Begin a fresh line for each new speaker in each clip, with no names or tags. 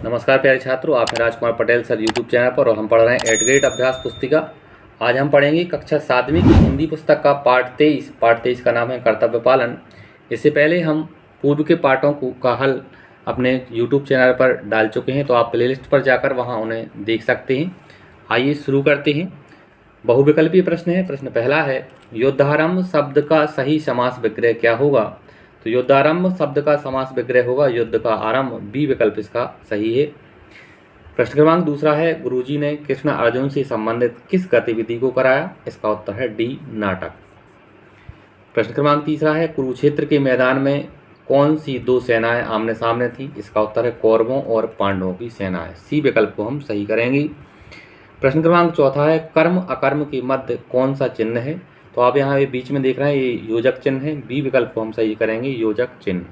नमस्कार प्यारे छात्रों, आप हैं Rajkumar Patel sir YouTube channel पर और हम पढ़ रहे हैं 8th ग्रेड अभ्यास पुस्तिका। आज हम पढ़ेंगे कक्षा 7वीं की हिंदी पुस्तक का पाठ 23 का नाम है कर्तव्य पालन। इससे पहले हम पूर्व के पाठों का हल अपने यूट्यूब चैनल पर डाल चुके हैं, तो आप प्लेलिस्ट पर जाकर वहाँ उन्हें देख सकते हैं। आइए शुरू करते हैं। बहुविकल्पीय प्रश्न है। प्रश्न पहला है, युद्धारंभ शब्द का सही समास विग्रह क्या होगा? तो युद्धारंभ शब्द का समास विग्रह होगा युद्ध का आरंभ। बी विकल्प इसका सही है। प्रश्न क्रमांक दूसरा है, गुरुजी ने कृष्ण अर्जुन से संबंधित किस गतिविधि को कराया? इसका उत्तर है डी नाटक। प्रश्न क्रमांक तीसरा है, कुरुक्षेत्र के मैदान में कौन सी दो सेनाएं आमने सामने थी? इसका उत्तर है कौरवों और पांडवों की सेनाएं। सी विकल्प को हम सही करेंगे। प्रश्न क्रमांक चौथा है, कर्म अकर्म के मध्य कौन सा चिन्ह है? तो आप यहाँ ये बीच में देख रहे हैं, ये योजक चिन्ह है। बी विकल्प को हम सही करेंगे, योजक चिन्ह।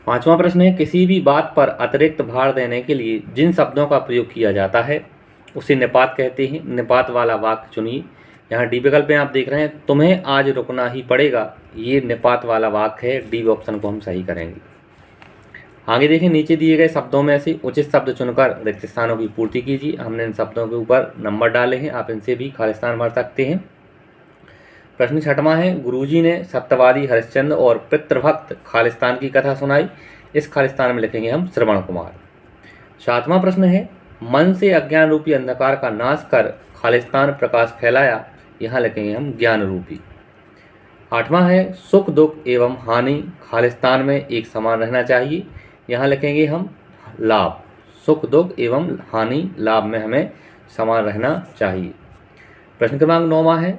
पांचवा प्रश्न है, किसी भी बात पर अतिरिक्त भार देने के लिए जिन शब्दों का प्रयोग किया जाता है उसे निपात कहते हैं। निपात वाला वाक्य चुनिए। यहाँ डी विकल्प में आप देख रहे हैं, तुम्हें आज रुकना ही पड़ेगा। ये निपात वाला वाक्य है। डी ऑप्शन को हम सही करेंगे। आगे देखें, नीचे दिए गए शब्दों में से उचित शब्द चुनकर रिक्त स्थानों की पूर्ति कीजिए। हमने इन शब्दों के ऊपर नंबर डाले हैं, आप इनसे भी खाली स्थान भर सकते हैं। प्रश्न छठवां है, गुरुजी ने सत्यवादी हरिश्चंद्र और पितृभक्त खालिस्तान की कथा सुनाई। इस खालिस्तान में लिखेंगे हम श्रवण कुमार। सातवां प्रश्न है, मन से अज्ञान रूपी अंधकार का नाश कर खालिस्तान प्रकाश फैलाया। यहाँ लिखेंगे हम ज्ञान रूपी। आठवां है, सुख दुख एवं हानि खालिस्तान में एक समान रहना चाहिए। यहाँ लिखेंगे हम लाभ। सुख दुख एवं हानि लाभ में हमें समान रहना चाहिए। प्रश्न क्रमांक 9 है,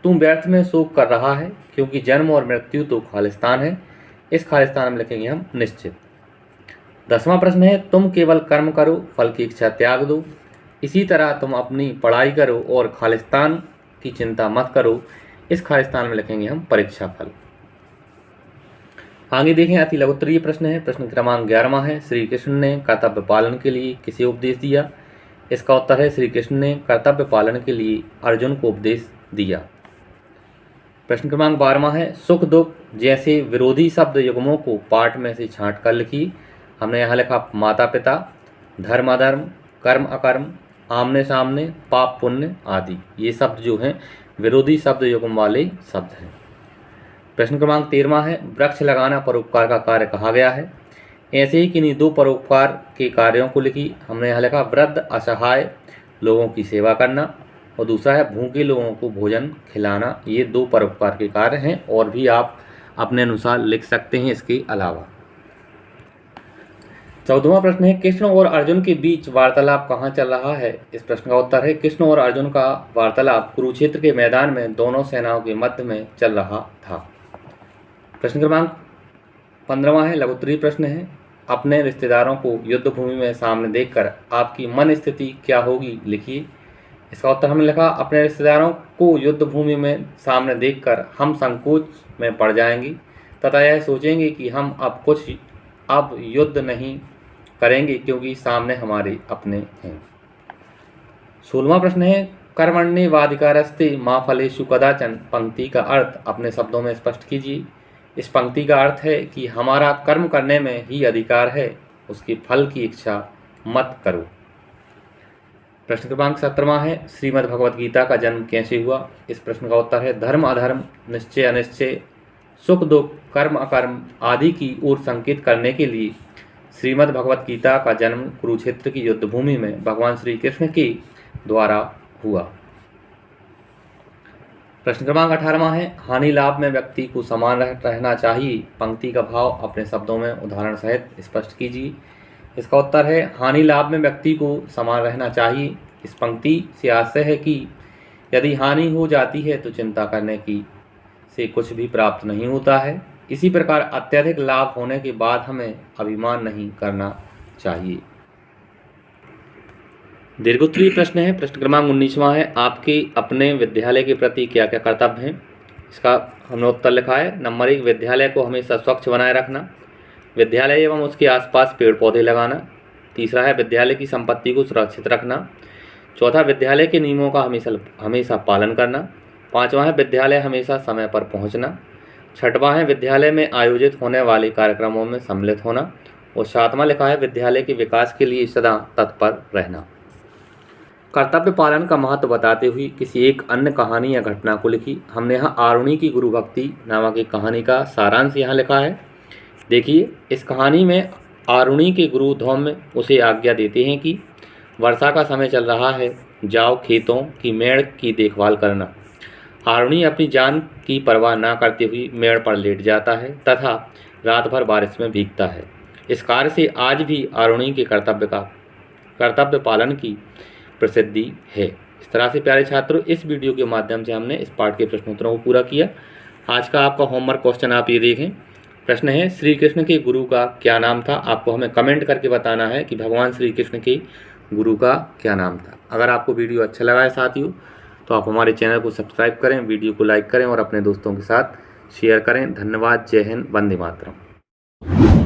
तू व्यर्थ में शोक कर रहा है क्योंकि जन्म और मृत्यु तो खालिस्तान है। इस खालिस्तान में लिखेंगे हम निश्चित। 10वां प्रश्न है, तुम केवल कर्म करो, फल की इच्छा त्याग दो। इसी तरह तुम अपनी पढ़ाई करो और खालिस्तान की चिंता मत करो। इस खालिस्तान में लिखेंगे हम परीक्षा फल। आगे देखें, अति लघुत्तरीय प्रश्न है। प्रश्न क्रमांक 11वां है, श्री कृष्ण ने कर्तव्य पालन के लिए किसे उपदेश दिया? इसका उत्तर है, श्री कृष्ण ने कर्तव्य पालन के लिए अर्जुन को उपदेश दिया। प्रश्न क्रमांक 12वां है, सुख दुख जैसे विरोधी शब्द युग्मों को पाठ में से छांट कर लिखिए। हमने यहाँ लिखा माता पिता, धर्म अधर्म, कर्म अकर्म, आमने सामने, पाप पुण्य आदि। ये शब्द जो हैं विरोधी शब्द युग्म वाले शब्द हैं। प्रश्न क्रमांक 13वां है, वृक्ष लगाना परोपकार का कार्य कहा गया है। ऐसे ही किन्हीं दो परोपकार के कार्यों को लिखी। हमने यहाँ लिखा वृद्ध असहाय लोगों की सेवा करना और दूसरा है भूखे लोगों को भोजन खिलाना। ये दो परोपकार के कार्य हैं और भी आप अपने अनुसार लिख सकते हैं इसके अलावा। 14वां प्रश्न है, कृष्ण और अर्जुन के बीच वार्तालाप कहाँ चल रहा है? इस प्रश्न का उत्तर है, कृष्ण और अर्जुन का वार्तालाप कुरुक्षेत्र के मैदान में दोनों सेनाओं के मध्य में चल रहा था। प्रश्न क्रमांक 15वां है, लघुत्तरीय प्रश्न है, अपने रिश्तेदारों को युद्ध भूमि में सामने देखकर आपकी मन स्थिति क्या होगी? लिखिए। इसका उत्तर हमने लिखा, अपने रिश्तेदारों को युद्ध भूमि में सामने देखकर हम संकोच में पड़ जाएंगे तथा यह सोचेंगे कि हम अब युद्ध नहीं करेंगे क्योंकि सामने हमारे अपने हैं। 16वां प्रश्न है, कर्मण्येवाधिकारस्ते मा फलेषु कदाचन पंक्ति का अर्थ अपने शब्दों में स्पष्ट कीजिए। इस पंक्ति का अर्थ है कि हमारा कर्म करने में ही अधिकार है, उसके फल की इच्छा मत करो। प्रश्न क्रमांक 17वां है, श्रीमद् भगवद गीता का जन्म कैसे हुआ? इस प्रश्न का उत्तर है, धर्म अधर्म, निश्चय अनिश्चय, सुख दुख, कर्म अकर्म आदि की ओर संकेत करने के लिए श्रीमद् भगवद गीता का जन्म कुरुक्षेत्र की युद्ध भूमि में भगवान श्री कृष्ण के द्वारा हुआ। प्रश्न क्रमांक 18वां है, हानि लाभ में व्यक्ति को समान रहना चाहिए। पंक्ति का भाव अपने शब्दों में उदाहरण सहित स्पष्ट कीजिए। इसका उत्तर है, हानि लाभ में व्यक्ति को समान रहना चाहिए। इस पंक्ति से आशय है कि यदि हानि हो जाती है तो चिंता करने की से कुछ भी प्राप्त नहीं होता है। इसी प्रकार अत्यधिक लाभ होने के बाद हमें अभिमान नहीं करना चाहिए। दीर्घोत्तरीय प्रश्न है। प्रश्न क्रमांक 19वां है, आपके अपने विद्यालय के प्रति क्या क्या कर्तव्य हैं? इसका हमने उत्तर लिखा है, नंबर 1, विद्यालय को हमेशा स्वच्छ बनाए रखना। विद्यालय एवं उसके आसपास पेड़ पौधे लगाना। तीसरा है, विद्यालय की संपत्ति को सुरक्षित रखना। चौथा, विद्यालय के नियमों का हमेशा पालन करना। 5वां है, विद्यालय हमेशा समय पर पहुंचना। 6वां है, विद्यालय में आयोजित होने वाले कार्यक्रमों में सम्मिलित होना। और 7वां लिखा है विद्यालय के विकास के लिए सदा तत्पर रहना। कर्तव्य पालन का महत्व बताते हुए किसी एक अन्य कहानी या घटना को लिखी। हमने यहाँ आरुणि की गुरु भक्ति नामक एक कहानी का सारांश यहाँ लिखा है। देखिए, इस कहानी में आरुणि के गुरु धौम्य उसे आज्ञा देते हैं कि वर्षा का समय चल रहा है, जाओ खेतों की मेड़ की देखभाल करना। आरुणि अपनी जान की परवाह न करते हुए मेड़ पर लेट जाता है तथा रात भर बारिश में भीगता है। इस कार्य से आज भी आरुणि के कर्तव्य पालन की प्रसिद्धि है। इस तरह से प्यारे छात्रों, इस वीडियो के माध्यम से हमने इस पाठ के प्रश्नोत्तरों को पूरा किया। आज का आपका होमवर्क क्वेश्चन आप ये देखें। प्रश्न है, श्री कृष्ण के गुरु का क्या नाम था? आपको हमें कमेंट करके बताना है कि भगवान श्री कृष्ण के गुरु का क्या नाम था। अगर आपको वीडियो अच्छा लगा है साथियों, तो आप हमारे चैनल को सब्सक्राइब करें, वीडियो को लाइक करें और अपने दोस्तों के साथ शेयर करें। धन्यवाद। जय हिंद। वंदे मातरम।